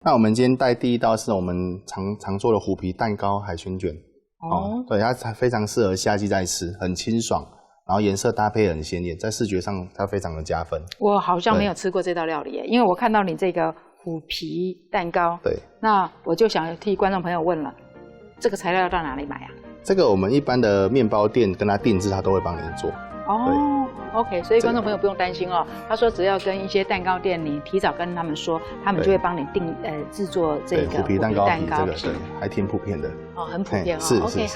那我们今天带第一道是我们常做的虎皮蛋糕海鲜卷。对，它非常适合夏季在吃，很清爽，然后颜色搭配很鲜艳，在视觉上它非常的加分。我好像没有吃过这道料理耶，因为我看到你这个虎皮蛋糕。对。那我就想替观众朋友问了，这个材料要到哪里买啊？这个我们一般的面包店跟他定制，他都会帮你做。OK， 所以观众朋友不用担心哦。他说只要跟一些蛋糕店，你提早跟他们说，他们就会帮你制作这个虎皮蛋糕皮，这个对，还挺普遍的。很普遍哦。是 OK，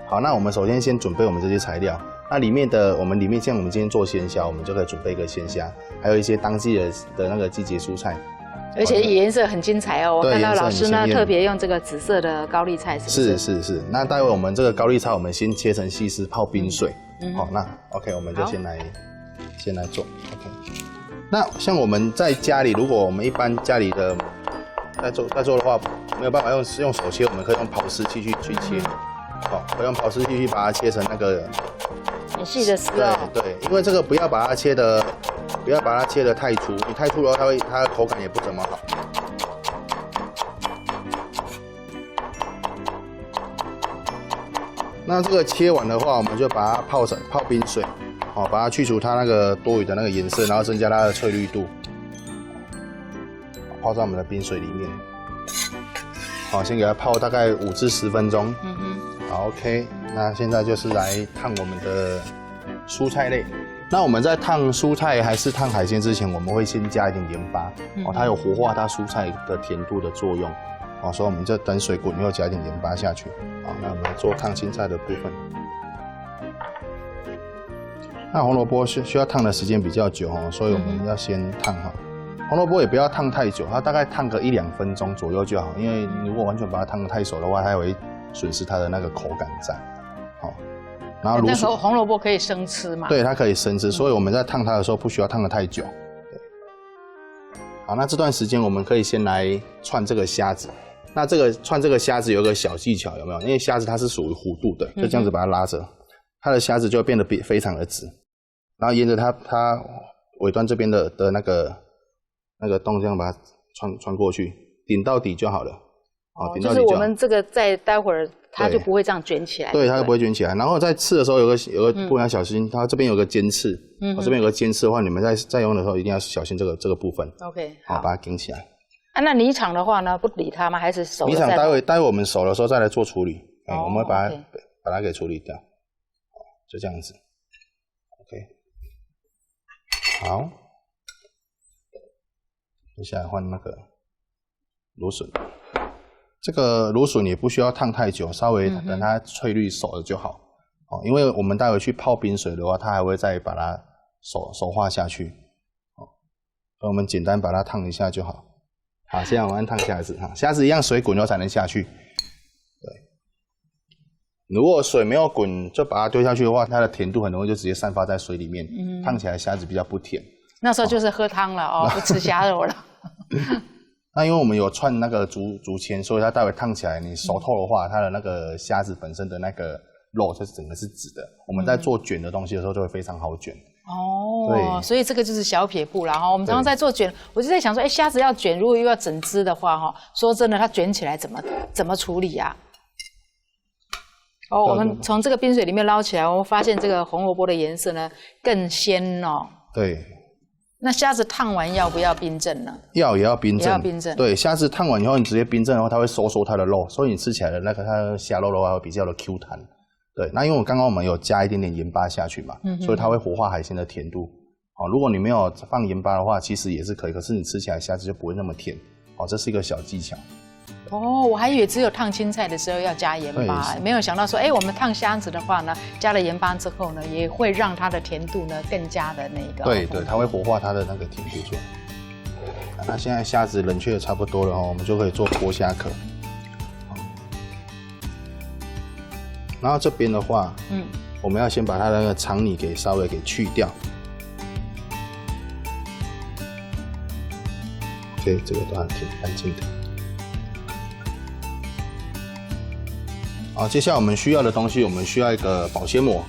好，那我们首先先准备我们这些材料。那里面像我们今天做鲜虾，我们就可以准备一个鲜虾，还有一些当季的那个季节蔬菜。而且颜色很精彩哦，我看到老师呢特别用这个紫色的高丽菜，是。那待会我们这个高丽菜，我们先切成细丝，泡冰水。好，那 OK， 我们就先来做。OK， 那像我们在家里，如果我们一般家里的在做的话，没有办法用手切，我们可以用刨丝器去切。可以用刨丝器去把它切成那个很细的丝哦。对，因为这个不要把它切得太粗，你太粗的话，它的口感也不怎么好。那这个切完的话，我们就把它泡冰水，把它去除它那个多余的那个颜色，然后增加它的翠绿度，泡在我们的冰水里面。好，先给它泡大概5至10分钟。好 ，OK， 那现在就是来烫我们的蔬菜类。那我们在烫蔬菜还是烫海鲜之前，我们会先加一点盐巴，它有活化它蔬菜的甜度的作用。所以我们就等水滚以后加一点盐巴下去。好，那我们做烫青菜的部分。那红萝卜需要烫的时间比较久所以我们要先烫好。红萝卜也不要烫太久，它大概烫个1-2分钟左右就好，因为如果完全把它烫得太熟的话，它会损失它的那个口感在。然后那红萝卜可以生吃嘛？对，它可以生吃，所以我们在烫它的时候不需要烫得太久。好，那这段时间我们可以先来串这个虾子。那串这个虾子有个小技巧，有没有？因为虾子它是属于弧度的，就这样子把它拉着，它的虾子就会变得非常的直。然后沿着它尾端这边的那个洞，这样把它穿过去，顶到底就好了。顶到底就好。就是我们这个待会儿它就不会这样卷起来。对，它就不会卷起来。然后在刺的时候有个部分要小心，它这边有个尖刺。这边有个尖刺的话，你们在用的时候一定要小心这个部分。OK， 好，把它顶起来。那泥场的话呢，不理它吗？还是熟了再？泥场待会我们熟的时候再来做处理。我们会把它给处理掉。就这样子。OK。好。接下来换那个芦笋。这个芦笋也不需要烫太久，稍微等它翠绿熟了就好。因为我们待会去泡冰水的话，它还会再把它熟化下去。所以我们简单把它烫一下就好。好，现在我们按烫虾子，虾子一样水滚后才能下去。对，如果水没有滚就把它丢下去的话，它的甜度很容易就直接散发在水里面，烫起来虾子比较不甜。那时候就是喝汤了不吃虾肉了。那因为我们有串那个竹签，所以它待会烫起来，你熟透的话，它的那个虾子本身的那个肉就是整个是直的。我们在做卷的东西的时候就会非常好卷。所以这个就是小撇步啦我们常常在做卷，我就在想说，虾子要卷，如果又要整只的话说真的，它卷起来怎么处理啊？我们从这个冰水里面捞起来，我发现这个红萝卜的颜色呢更鲜对。那虾子烫完要不要冰镇呢？也要冰镇。也要冰镇。对，虾子烫完以后，你直接冰镇的话，它会收缩它的肉，所以你吃起来的那个它的虾肉的话会比较的 Q 弹。对，那因为我们有加一点点盐巴下去嘛，所以它会活化海鲜的甜度。如果你没有放盐巴的话，其实也是可以，可是你吃起来虾子就不会那么甜。这是一个小技巧。我还以为只有烫青菜的时候要加盐巴，没有想到说，我们烫虾子的话呢，加了盐巴之后呢，也会让它的甜度呢更加的那个。对，它会活化它的那个甜度出来。那现在虾子冷却的差不多了我们就可以做剥虾壳。然后这边的话，我们要先把它的那个肠泥稍微去掉。OK， 这个都还挺干净的。好，接下来我们需要的东西，我们需要一个保鲜膜。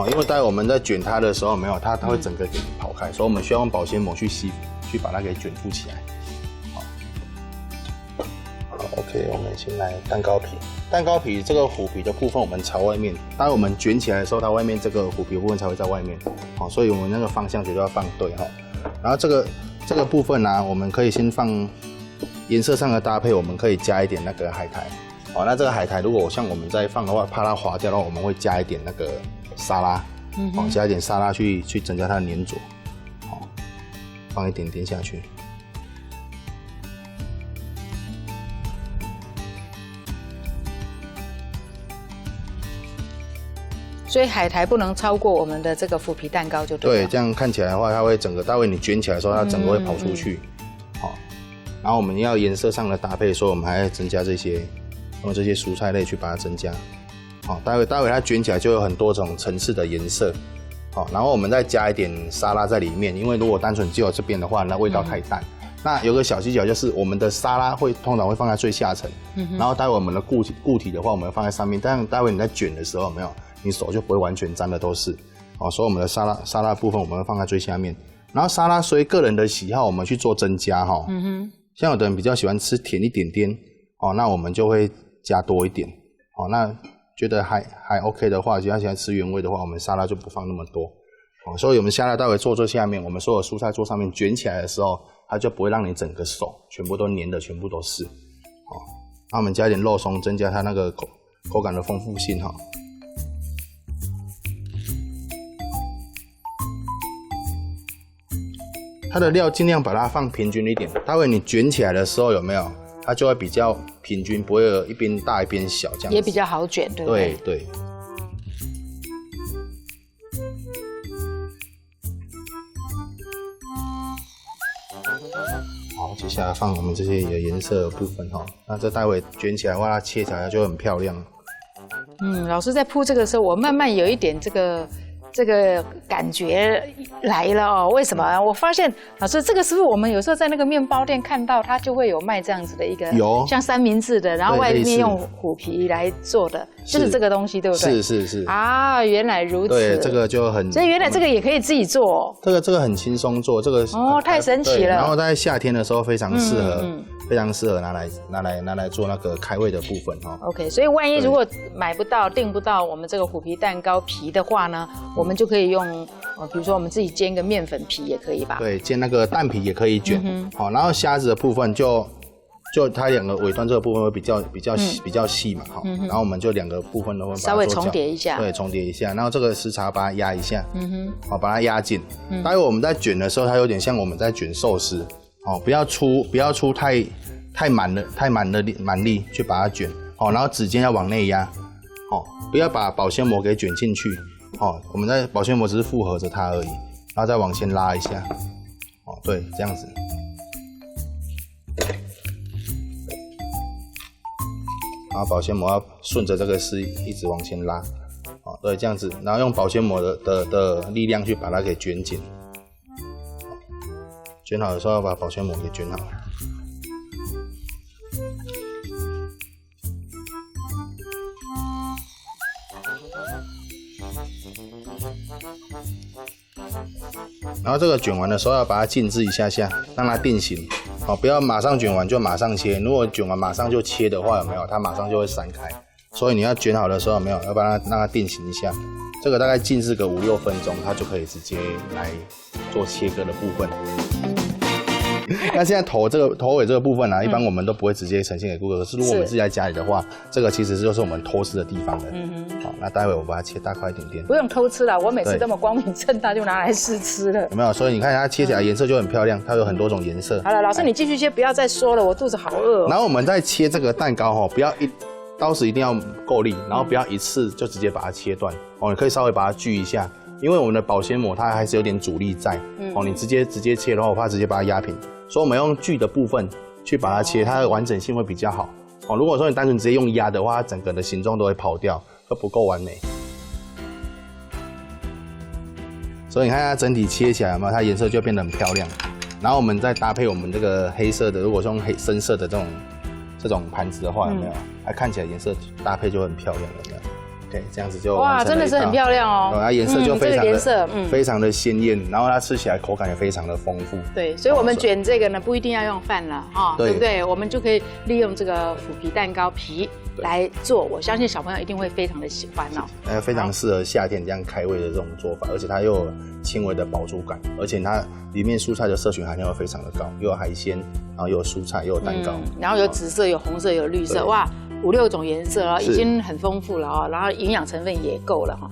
因为待会我们在卷它的时候，它会整个给跑开，所以我们需要用保鲜膜去把它给卷覆起来。OK， 我们先来蛋糕皮。蛋糕皮这个虎皮的部分，我们朝外面。当我们卷起来的时候，它外面这个虎皮的部分才会在外面。好，所以我们那个方向绝对要放对哈。然后这个部分呢，我们可以先放颜色上的搭配，我们可以加一点那个海苔。好，那这个海苔如果像我们再放的话，怕它滑掉的话，我们会加一点那个沙拉。好，加一点沙拉去增加它的粘着。好，放一点点下去。所以海苔不能超过我们的这个虎皮蛋糕就对了。对，这样看起来的话，它会整个待会你卷起来的时候，它整个会跑出去。好，然后我们要颜色上的搭配，所以我们还要增加这些，用这些蔬菜类去把它增加。好，待会它卷起来就有很多种层次的颜色。好，然后我们再加一点沙拉在里面，因为如果单纯只有这边的话，那味道太淡。那有个小技巧就是，我们的沙拉通常会放在最下层，然后待会我们的固体的话，我们放在上面。但待会你在卷的时候，有没有？你手就不会完全沾的都是，哦，所以我们的沙拉部分我们会放在最下面，然后沙拉随个人的喜好我们去做增加哈，像有的人比较喜欢吃甜一点点，哦，那我们就会加多一点，哦，那觉得还 OK 的话，喜欢吃原味的话，我们沙拉就不放那么多，哦，所以我们沙拉待会做最下面，我们所有蔬菜做上面卷起来的时候，它就不会让你整个手全部都粘的全部都是，哦，那我们加一点肉松，增加它那个口感的丰富性哈。它的料尽量把它放平均一点，待会你卷起来的时候有没有？它就会比较平均，不会有一边大一边小这样子。也比较好卷，对不对？对。好，接下来放我们这些有颜色的部分哈。那这待会卷起来的话，它切起来就很漂亮。老师在铺这个的时候，我慢慢有一点这个感觉来了哦，为什么？我发现老师这个是不是我们有时候在那个面包店看到，它就会有卖这样子的一个像三明治的，然后外面用虎皮来做的，就是这个东西，对不对？是啊，原来如此。对，这个就很，所以原来这个也可以自己做哦。这个很轻松做，这个哦，太神奇了。然后在夏天的时候非常适合。非常适合拿来做那个开胃的部分哈。OK， 所以万一如果买不到、订不到我们这个虎皮蛋糕皮的话呢，我们就可以用，比如说我们自己煎个面粉皮也可以吧？对，煎那个蛋皮也可以卷。好，然后虾子的部分就它两个尾端这个部分会比较细嘛，好，然后我们就两个部分都会稍微重叠一下，对，重叠一下，然后这个时茶把它压一下，好，把它压紧。待会我们在卷的时候，它有点像我们在卷寿司。哦，不要出太满的力去把它卷，哦，然后指尖要往内压，哦，不要把保鲜膜给卷进去，哦，我们在保鲜膜只是附合着它而已，然后再往前拉一下，哦，对，这样子，然后保鲜膜要顺着这个丝一直往前拉，哦，对，这样子，然后用保鲜膜的力量去把它给卷紧。卷好的时候要把保鲜膜给卷好。然后这个卷完的时候要把它静置一下下，让它定型。好，不要马上卷完就马上切。如果卷完马上就切的话，有没有？它马上就会散开。所以你要卷好的时候，有没有？要把它让它定型一下。这个大概静置个5-6分钟，它就可以直接来做切割的部分。那现在头尾这个部分呢，一般我们都不会直接呈现给顾客。可是如果我们自己在家里的话，这个其实就是我们偷吃的地方了。好，那待会我把它切大块一点点。不用偷吃了，我每次这么光明正大就拿来试吃了。有没有？所以你看它切起来颜色就很漂亮，它有很多种颜色。好了，老师你继续切，不要再说了，我肚子好饿。然后我们在切这个蛋糕不要刀子一定要够力，然后不要一次就直接把它切断。哦，你可以稍微把它锯一下。因为我们的保鲜膜它还是有点阻力在，你直接切的话，我怕直接把它压平，所以我们用锯的部分去把它切，它的完整性会比较好。如果说你单纯直接用压的话，它整个的形状都会跑掉，会不够完美。所以你看它整体切起来嘛，它颜色就变得很漂亮。然后我们再搭配我们这个黑色的，如果是用深色的这种盘子的话，有没有？它看起来颜色搭配就很漂亮，有没有？对，这样子就哇，真的是很漂亮哦。它颜色就非常的、这个颜色，非常的鲜艳，然后它吃起来口感也非常的丰富。对，所以我们卷这个呢，不一定要用饭了哈，对不对？我们就可以利用这个腐皮蛋糕皮来做，我相信小朋友一定会非常的喜欢哦。非常适合夏天这样开胃的这种做法，而且它又有轻微的饱足感，而且它里面蔬菜的摄取含量又非常的高，又有海鲜，然后又有蔬菜，又有蛋糕，然后有紫色、有红色、有绿色，哇，5、6种颜色啊，已经很丰富了啊，然后营养成分也够了哈。